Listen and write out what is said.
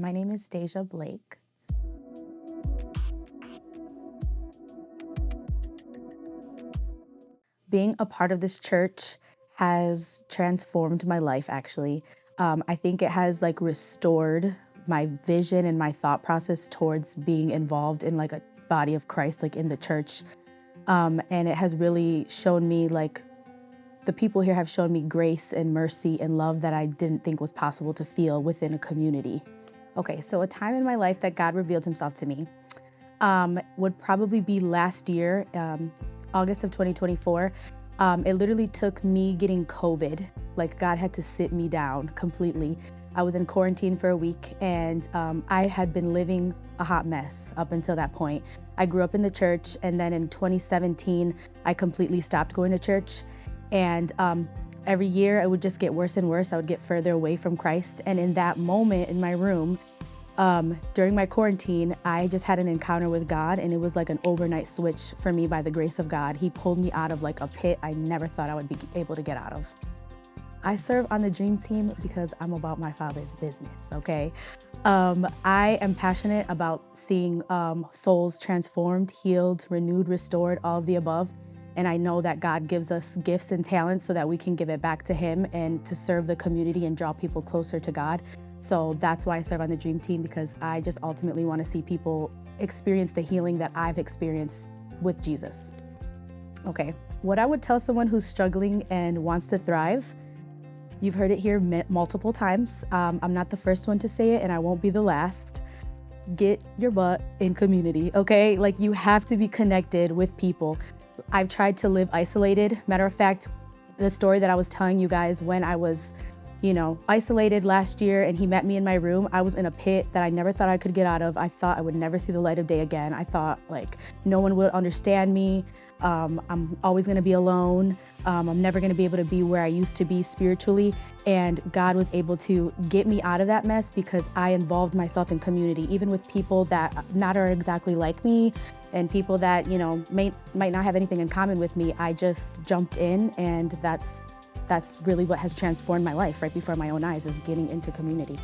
My name is Dayjia Blake. Being a part of this church has transformed my life, actually. I think it has restored my vision and my thought process towards being involved in a body of Christ, in the church. And it has really shown me the people here have shown me grace and mercy and love that I didn't think was possible to feel within a community. Okay, so a time in my life that God revealed himself to me would probably be last year, August of 2024. It literally took me getting COVID. God had to sit me down completely. I was in quarantine for a week, and I had been living a hot mess up until that point. I grew up in the church, and then in 2017, I completely stopped going to church. And every year, it would just get worse and worse. I would get further away from Christ. And in that moment in my room, during my quarantine, I just had an encounter with God, and it was like an overnight switch for me by the grace of God. He pulled me out of a pit I never thought I would be able to get out of. I serve on the dream team because I'm about my Father's business, okay? I am passionate about seeing souls transformed, healed, renewed, restored, all of the above. And I know that God gives us gifts and talents so that we can give it back to him and to serve the community and draw people closer to God. So that's why I serve on the dream team, because I just ultimately want to see people experience the healing that I've experienced with Jesus. Okay, what I would tell someone who's struggling and wants to thrive, you've heard it here multiple times. I'm not the first one to say it, and I won't be the last. Get your butt in community, okay? You have to be connected with people. I've tried to live isolated. Matter of fact, the story that I was telling you guys when I was, isolated last year and he met me in my room, I was in a pit that I never thought I could get out of. I thought I would never see the light of day again. I thought no one would understand me. I'm always gonna be alone. I'm never gonna be able to be where I used to be spiritually. And God was able to get me out of that mess because I involved myself in community, even with people that not are exactly like me and people that, might not have anything in common with me. I just jumped in, and that's really what has transformed my life right before my own eyes, is getting into community.